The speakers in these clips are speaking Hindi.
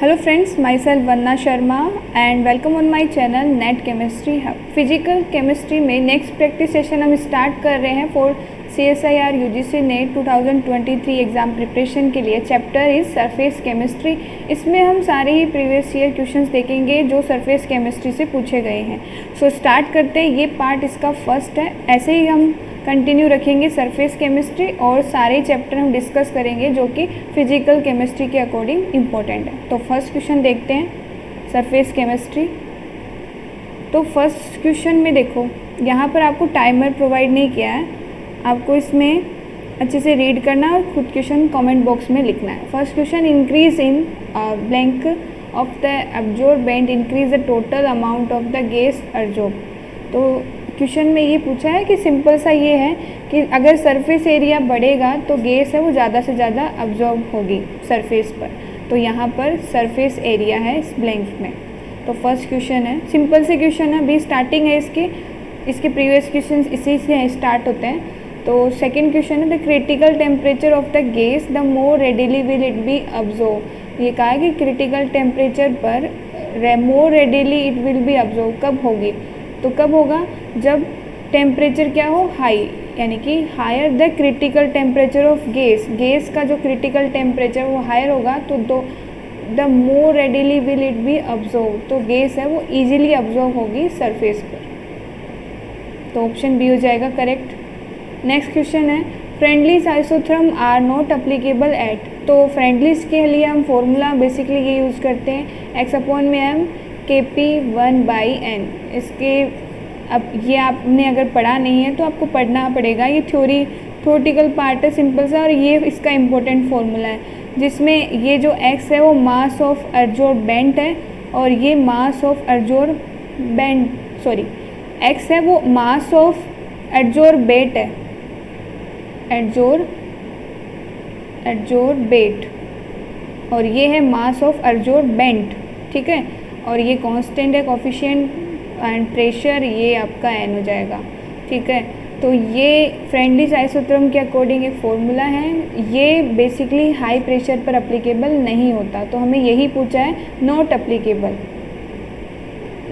Hello friends, myself Vanna Sharma and welcome on my channel net chemistry hub. Physical chemistry में नेक्स्ट प्रैक्टिस सेशन हम स्टार्ट कर रहे हैं for CSIR UGC net 2023 exam preparation के लिए। Chapter is surface chemistry. इसमें हम सारे ही प्रीवियस ईयर क्वेश्चंस देखेंगे जो सरफेस केमिस्ट्री से पूछे गए हैं। सो स्टार्ट करते हैं। ये पार्ट इसका फर्स्ट है। ऐसे ही हम कंटिन्यू रखेंगे सरफेस केमिस्ट्री और सारे चैप्टर हम डिस्कस करेंगे जो कि फिजिकल केमिस्ट्री के अकॉर्डिंग इम्पोर्टेंट है। तो फर्स्ट क्वेश्चन देखते हैं सरफेस केमिस्ट्री। तो फर्स्ट क्वेश्चन में देखो, यहाँ पर आपको टाइमर प्रोवाइड नहीं किया है, आपको इसमें अच्छे से रीड करना और खुद क्वेश्चन कमेंट बॉक्स में लिखना है। First question, increase in blank of the absorbent increase the total amount of the gas absorb. तो क्वेश्चन में ये पूछा है कि सिंपल सा ये है कि अगर सरफेस एरिया बढ़ेगा तो गैस है वो ज़्यादा से ज़्यादा अब्जॉर्ब होगी सरफेस पर। तो यहाँ पर सरफेस एरिया है इस ब्लैंक में। तो फर्स्ट क्वेश्चन है, सिंपल से क्वेश्चन है, अभी स्टार्टिंग है इसके प्रीवियस क्वेश्चन इसी से स्टार्ट होते हैं। तो सेकेंड क्वेश्चन है, the critical temperature of the gas the more readily will it be absorb. ये कहा है कि क्रिटिकल टेम्परेचर पर more readily it will be absorb कब होगी, तो कब होगा जब टेम्परेचर क्या हो, हाई, यानी कि higher the critical temperature of gas का जो क्रिटिकल टेम्परेचर वो हायर होगा तो the more readily will it be absorb. तो गैस है वो इजीली अब्जॉर्ब होगी सरफेस पर। तो ऑप्शन बी हो जाएगा करेक्ट। नेक्स्ट क्वेश्चन है, Freundlich isotherm are not applicable at. तो फ्रेंडलीज के लिए हम फॉर्मूला बेसिकली ये यूज़ करते हैं x/m Kp/1/n। इसके अब ये आपने अगर पढ़ा नहीं है तो आपको पढ़ना पड़ेगा। ये थ्योरेटिकल पार्ट है सिंपल सा, और ये इसका इम्पोर्टेंट फॉर्मूला है जिसमें ये जो x है वो मास ऑफ एब्जॉर्बेंट है और ये मास ऑफ x है वो मास ऑफ एब्जॉर्बेट है, एब्जॉर्बेट, और ये है मास ऑफ एब्जॉर्बेंट, ठीक है। और ये कांस्टेंट है कोफिशिएंट एंड प्रेशर ये आपका n हो जाएगा, ठीक है। तो ये फ्रेंडलीज आइसोथर्म के अकॉर्डिंग एक फॉर्मूला है। ये बेसिकली हाई प्रेशर पर अप्लीकेबल नहीं होता, तो हमें यही पूछा है नॉट अप्लीकेबल।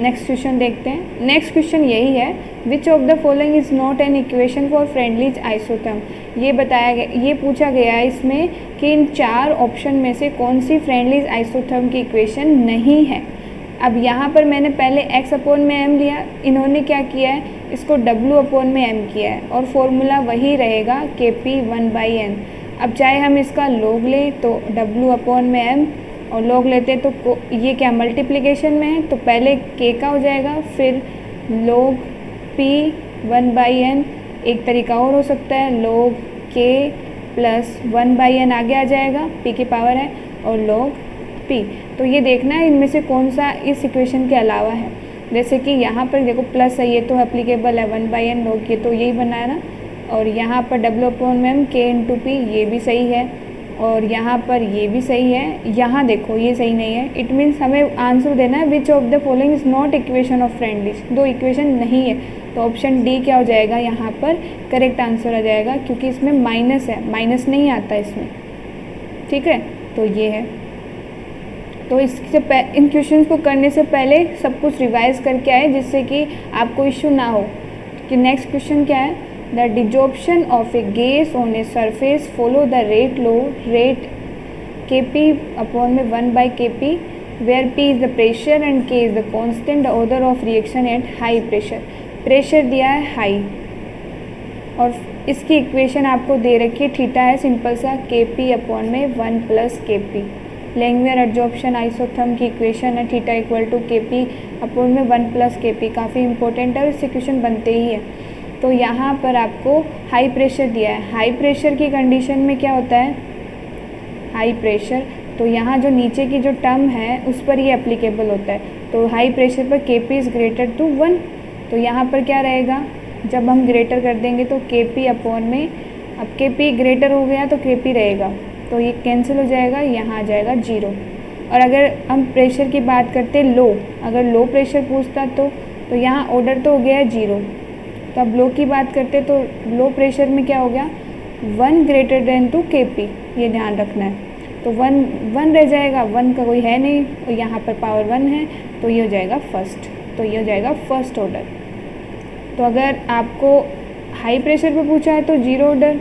नेक्स्ट क्वेश्चन देखते हैं। नेक्स्ट क्वेश्चन यही है, which of the following is not an equation for friendlies isotherm. ये बताया गया, ये पूछा गया है इसमें कि इन चार ऑप्शन में से कौन सी फ्रेंडलीज आइसोथर्म की इक्वेशन नहीं है। अब यहाँ पर मैंने पहले x/m लिया, इन्होंने क्या किया है, इसको w/m किया है और फॉर्मूला वही रहेगा Kp/1/n। अब चाहे हम इसका लॉग लें तो w/m और लॉग लेते हैं तो ये क्या मल्टीप्लिकेशन में है, तो पहले k का हो जाएगा, फिर log p/1/n। एक तरीका और हो सकता है log k + 1/n आगे आ जाएगा, p की पावर है, और log p। तो ये देखना है इनमें से कौन सा इस इक्वेशन के अलावा है। जैसे कि यहाँ पर देखो प्लस है, ये तो एप्लीकेबल है 1/n log, ये तो यही बना है ना। और यहाँ पर w/m k × p ये भी सही है, और यहाँ पर ये भी सही है। यहाँ देखो ये सही नहीं है। इट मीन्स हमें आंसर देना है which of the following is not equation of friendlies. दो इक्वेशन नहीं है, तो ऑप्शन डी क्या हो जाएगा, यहाँ पर करेक्ट आंसर आ जाएगा, क्योंकि इसमें माइनस है, माइनस नहीं आता इसमें, ठीक है। तो ये है। तो इससे इन क्वेश्चंस को करने से पहले सब कुछ रिवाइज करके आए जिससे कि आपको इश्यू ना हो। कि नेक्स्ट क्वेश्चन क्या है, the desorption of a gas on a surface follow the rate Kp/1/Kp where P is the pressure and K is the constant order of reaction at high pressure. Pressure दिया है हाई और इसकी इक्वेशन आपको दे रखी है, थीटा है सिंपल सा Kp/1 + Kp। लैंगमुयर एडजॉर्प्शन आइसोथर्म की इक्वेशन है थीटा = Kp/1 + Kp। काफ़ी इंपॉर्टेंट है और इससे क्वेश्चन बनते ही है। तो यहाँ पर आपको हाई प्रेशर दिया है। हाई प्रेशर की कंडीशन में क्या होता है, हाई प्रेशर, तो यहाँ जो नीचे की जो टर्म है उस पर ये एप्लीकेबल होता है। तो हाई प्रेशर पर Kp इज़ ग्रेटर टू 1। तो यहाँ पर क्या रहेगा, जब हम ग्रेटर कर देंगे तो Kp/में, अब Kp ग्रेटर हो गया तो Kp रहेगा, तो ये कैंसिल हो जाएगा, यहाँ आ जाएगा 0। और अगर हम प्रेशर की बात करते लो, अगर लो प्रेशर पूछता तो यहाँ ऑर्डर तो हो गया है 0। तो अब लो की बात करते तो लो प्रेशर में क्या हो गया, 1 > Kp, ये ध्यान रखना है। तो 1 रह जाएगा, 1 का कोई है नहीं, और यहाँ पर पावर 1 है, तो ये हो जाएगा फर्स्ट, तो ये हो जाएगा फर्स्ट ऑर्डर। तो अगर आपको हाई प्रेशर पर पूछा है तो 0 ऑर्डर,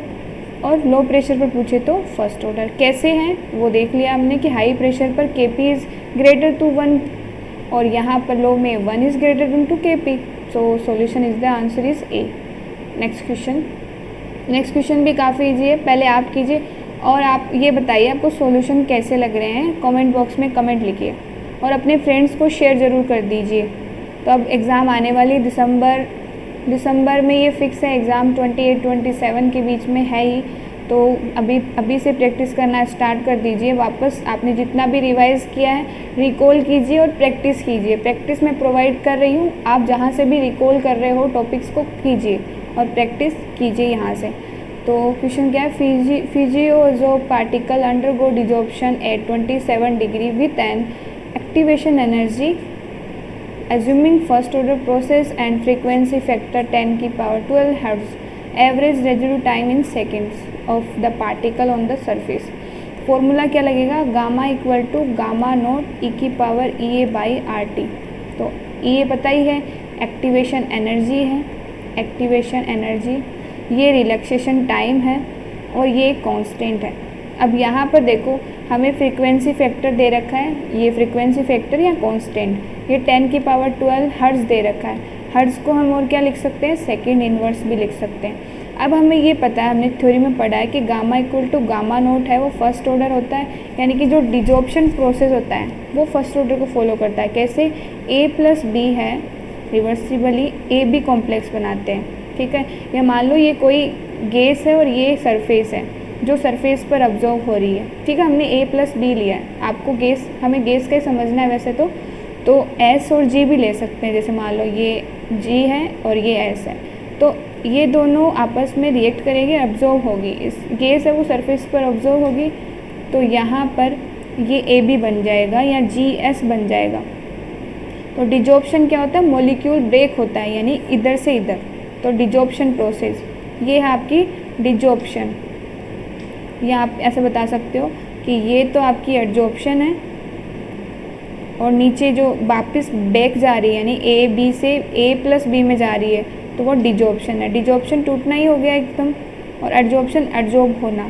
और लो प्रेशर पर पूछे तो फर्स्ट ऑर्डर। कैसे हैं वो देख लिया हमने कि हाई प्रेशर पर Kp इज़ ग्रेटर टू 1 और यहाँ पर लो में 1 is greater than to Kp। So solution is the answer is A. Next question भी काफ़ी इजी है, पहले आप कीजिए और आप ये बताइए आपको सॉल्यूशन कैसे लग रहे हैं, कमेंट बॉक्स में कमेंट लिखिए और अपने फ्रेंड्स को शेयर ज़रूर कर दीजिए। तो अब एग्ज़ाम आने वाली दिसंबर में ये फिक्स है, एग्ज़ाम 28-27 के बीच में है ही, तो अभी से प्रैक्टिस करना स्टार्ट कर दीजिए। वापस आपने जितना भी रिवाइज़ किया है रिकॉल कीजिए और प्रैक्टिस कीजिए। प्रैक्टिस मैं प्रोवाइड कर रही हूँ, आप जहाँ से भी रिकॉल कर रहे हो टॉपिक्स को कीजिए और प्रैक्टिस कीजिए यहाँ से। तो क्वेश्चन क्या है, फिजियोजो particle undergo desorption at 27 degree with an activation energy assuming first order process and frequency factor 10 की power 12 hertz, average residue time in seconds of the particle on the surface। Formula क्या लगेगा, gamma equal to gamma naught E की power E A by R T. तो ई ए पता ही है, एक्टिवेशन एनर्जी है, एक्टिवेशन एनर्जी, ये रिलैक्सेशन टाइम है और ये कांस्टेंट है। अब यहाँ पर देखो हमें फ्रीक्वेंसी फैक्टर दे रखा है, ये फ्रीक्वेंसी फैक्टर या कांस्टेंट, ये 10 की पावर 12 हर्ट्ज़ दे रखा है। हर्ट्ज़ को हम और क्या लिख सकते हैं, सेकेंड इन्वर्स भी लिख सकते हैं। अब हमें ये पता है, हमने थ्योरी में पढ़ा है कि gamma equal to gamma naught है वो फर्स्ट ऑर्डर होता है, यानी कि जो डिजॉर्प्शन प्रोसेस होता है वो फर्स्ट ऑर्डर को फॉलो करता है। कैसे, ए प्लस बी है, रिवर्सिबली ए बी कॉम्प्लेक्स बनाते हैं, ठीक है। या मान लो ये कोई गैस है और ये सरफेस है जो सरफेस पर ऑब्जर्व हो रही है, ठीक है। हमने ए प्लस बी लिया है, आपको गैस, हमें गैस का ही समझना है वैसे तो एस और जी भी ले सकते हैं। जैसे मान लो ये जी है और ये एस है, तो ये दोनों आपस में रिएक्ट करेंगे, ऑब्जर्व होगी, इस गैस है वो सरफेस पर ऑब्जर्व होगी, तो यहाँ पर ये ए बी बन जाएगा या जी एस बन जाएगा। तो डिजॉर्प्शन क्या होता है, मॉलिक्यूल ब्रेक होता है, यानी इधर से इधर, तो डिजॉर्प्शन प्रोसेस, ये है आपकी डिजॉर्प्शन। या आप ऐसे बता सकते हो कि ये तो आपकी एडजॉर्प्शन है और नीचे जो वापस बैक जा रही है, यानी ए बी से ए प्लस बी में जा रही है, तो वो डिजॉर्प्शन है। डिजॉर्प्शन टूटना ही हो गया एकदम, और एडजॉर्प्शन एडजॉर्ब होना।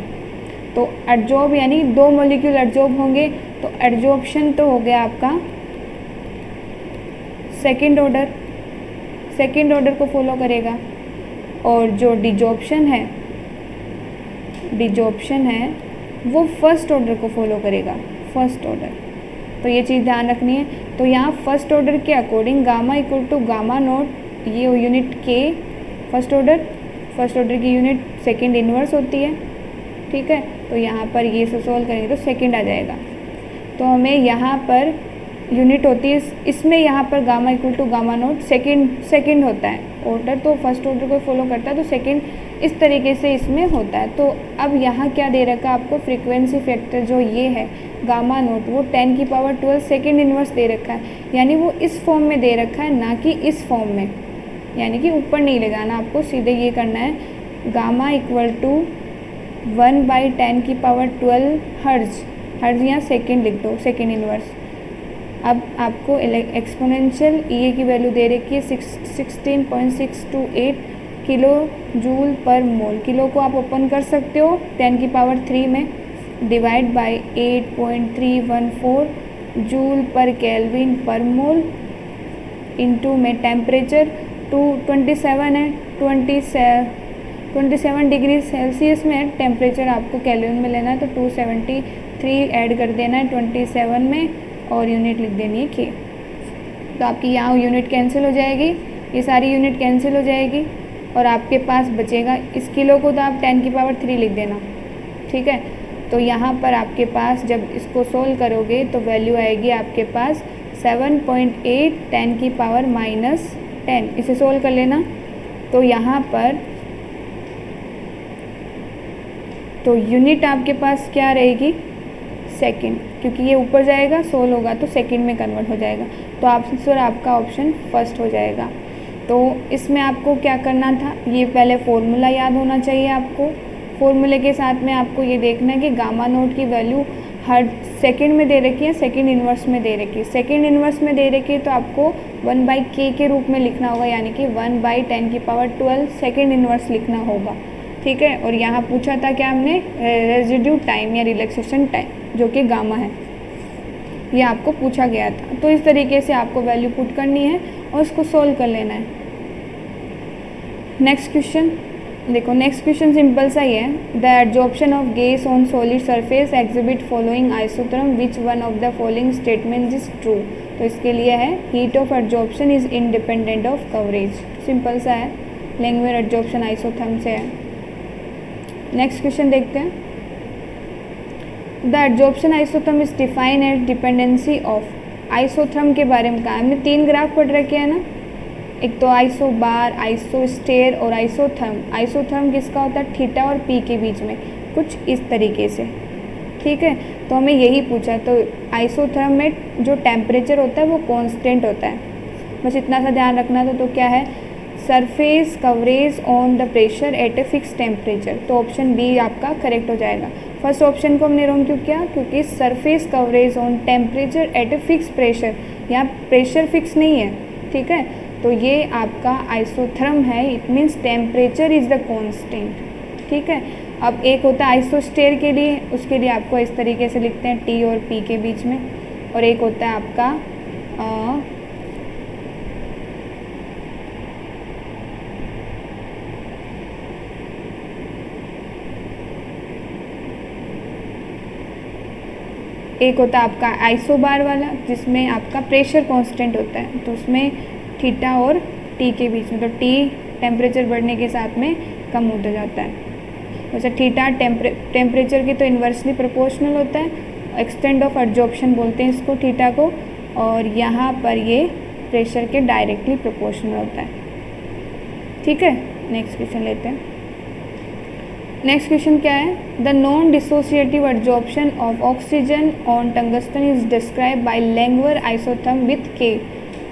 तो एडजॉर्ब यानी दो मॉलिक्यूल एडजॉर्ब होंगे, तो एडजॉर्प्शन तो हो गया आपका सेकंड ऑर्डर को फॉलो करेगा, और जो डिजॉर्प्शन है वो फर्स्ट ऑर्डर को फॉलो करेगा, फर्स्ट ऑर्डर। तो ये चीज़ ध्यान रखनी है। तो यहाँ फर्स्ट ऑर्डर के according gamma equal to gamma naught, ये यूनिट के फर्स्ट ऑर्डर की यूनिट सेकंड इन्वर्स होती है, ठीक है। तो यहाँ पर ये से सोल्व करेंगे तो सेकंड आ जाएगा। तो हमें यहाँ पर यूनिट होती है, इसमें यहाँ पर gamma equal to gamma naught second होता है, ऑर्डर तो फर्स्ट ऑर्डर को फॉलो करता है, तो सेकंड इस तरीके से इसमें होता है। तो अब यहाँ क्या दे रखा है आपको, फ्रीक्वेंसी फैक्टर जो ये है गामा नोट, वो 10 की पावर 12 सेकंड इन्वर्स दे रखा है, यानी वो इस फॉर्म में दे रखा है, ना कि इस फॉर्म में, यानी कि ऊपर नहीं ले जाना आपको, सीधे ये करना है गामा इक्वल टू 1/10 की पावर 12 हर्ट्ज़ यहाँ सेकेंड लिख दो, सेकेंड इन्वर्स। अब आपको एक्सपोनेंशियल ई की वैल्यू दे रखी है 16.628 किलो जूल पर मोल। किलो को आप ओपन कर सकते हो 10 की पावर 3 में, डिवाइड बाय 8.314 जूल पर केल्विन पर मोल, इनटू में टेम्परेचर 227 है, 27 डिग्री सेल्सियस में है टेम्परेचर, आपको केल्विन में लेना है, तो 273 ऐड कर देना है 27 में और यूनिट लिख देनी है के। तो आपकी यहाँ यूनिट कैंसिल हो जाएगी, ये सारी यूनिट कैंसिल हो जाएगी और आपके पास बचेगा, इस किलो को तो आप 10 की पावर 3 लिख देना, ठीक है। तो यहाँ पर आपके पास जब इसको सोल्व करोगे तो वैल्यू आएगी आपके पास 7.8 10 की पावर -10, इसे सोल्व कर लेना। तो यहाँ पर तो यूनिट आपके पास क्या रहेगी, सेकंड, क्योंकि ये ऊपर जाएगा सोल्व होगा तो सेकंड में कन्वर्ट हो जाएगा, तो आंसर आपका ऑप्शन फर्स्ट हो जाएगा। तो इसमें आपको क्या करना था, ये पहले फॉर्मूला याद होना चाहिए आपको। फॉर्मूले के साथ में आपको ये देखना है कि गामा नोट की वैल्यू हर सेकंड में दे रखी है, सेकंड इन्वर्स में दे रखी है। सेकंड इन्वर्स में दे रखी है तो आपको 1/k के रूप में लिखना होगा, यानी कि 1/10⁻12 सेकंड इन्वर्स लिखना होगा, ठीक है। और यहाँ पूछा था क्या हमने, रेजिड्यू टाइम या रिलैक्सेशन टाइम, जो कि गामा है, ये आपको पूछा गया था। तो इस तरीके से आपको वैल्यू पुट करनी है और उसको सोल्व कर लेना है। नेक्स्ट क्वेश्चन देखो, नेक्स्ट क्वेश्चन सिंपल सा ही है। The adsorption of gas on solid surface exhibit following isotherm, which one of the following statement is true. तो इसके लिए है heat of adsorption is independent of coverage. Simple सा है, लैंगमुइर एडजॉर्प्शन आइसोथर्म से है। नेक्स्ट क्वेश्चन देखते हैं। The adsorption isotherm is define as dependency of. Isotherm के बारे में कहा हमने, 3 ग्राफ पढ़ रखे हैं ना, एक तो आइसो बार, आइसो स्टेयर और आइसोथर्म। आइसोथर्म किसका होता है, थीटा और पी के बीच में, कुछ इस तरीके से, ठीक है। तो हमें यही पूछा, तो आइसोथर्म में जो टेम्परेचर होता है वो कांस्टेंट होता है, बस इतना सा ध्यान रखना था। तो क्या है, surface coverage on the pressure at a fix temperature. तो ऑप्शन बी आपका करेक्ट हो जाएगा। फर्स्ट ऑप्शन को हमने रॉन्ग क्यों किया, क्योंकि surface coverage on temperature at a fix pressure, यहाँ प्रेशर फिक्स नहीं है, ठीक है। तो ये आपका आइसोथर्म है, it means temperature is the constant, ठीक है। अब एक होता है आइसोस्टेयर के लिए, उसके लिए आपको इस तरीके से लिखते हैं टी और पी के बीच में, और एक होता है आपका एक होता है आपका आइसोबार वाला, जिसमें आपका प्रेशर कांस्टेंट होता है, तो उसमें थीटा और टी के बीच में, तो टी टेम्परेचर बढ़ने के साथ में कम होता जाता है। वैसे थीटा टेम्परेचर की तो इन्वर्सली प्रोपोर्शनल होता है, एक्सटेंट ऑफ एडजॉर्प्शन बोलते हैं इसको थीटा को, और यहाँ पर ये प्रेशर के डायरेक्टली प्रोपोर्शनल होता है, ठीक है। नेक्स्ट क्वेश्चन लेते हैं। नेक्स्ट क्वेश्चन क्या है, the non dissociative adsorption of oxygen on tungsten is describe by Langmuir isotherm with K.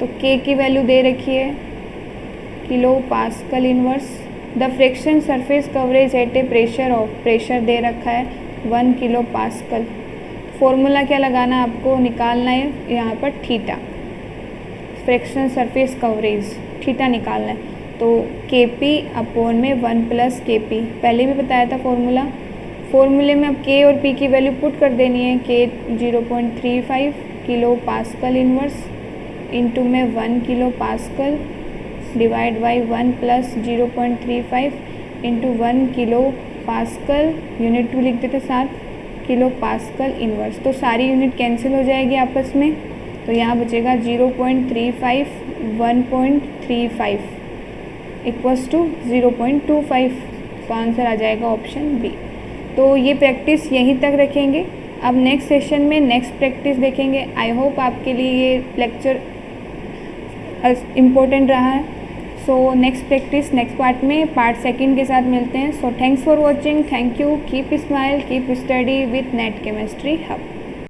तो के की वैल्यू दे रखी है kilo pascal inverse. The fraction surface coverage at a pressure of, pressure दे रखा है 1 किलो पास्कल। फॉर्मूला क्या लगाना आपको, निकालना है यहाँ पर theta, friction surface coverage theta निकालना है। तो के पी अपॉन में 1 + KP, पहले भी बताया था फॉर्मूला। फॉर्मूले में अब के और पी की वैल्यू पुट कर देनी है, के 0.35 किलो पास्कल इनवर्स इंटू में 1 kilo pascal divide by 1 + 0.35 into 1 kilo pascal, unit भी लिख देते साथ, किलो पास्कल इनवर्स। तो सारी यूनिट कैंसिल हो जाएगी आपस में, तो यहाँ बचेगा 0.35 1.35 इक्वल्स टू 0.25। तो आंसर आ जाएगा ऑप्शन बी। तो ये प्रैक्टिस यहीं तक रखेंगे। अब नेक्स्ट सेशन में नेक्स्ट प्रैक्टिस देखेंगे। आई होप आपके लिए ये लेक्चर इम्पोर्टेंट रहा है। So next practice next part में पार्ट 2 के साथ मिलते हैं। So thanks for watching, thank you, keep smile, keep study with net chemistry hub.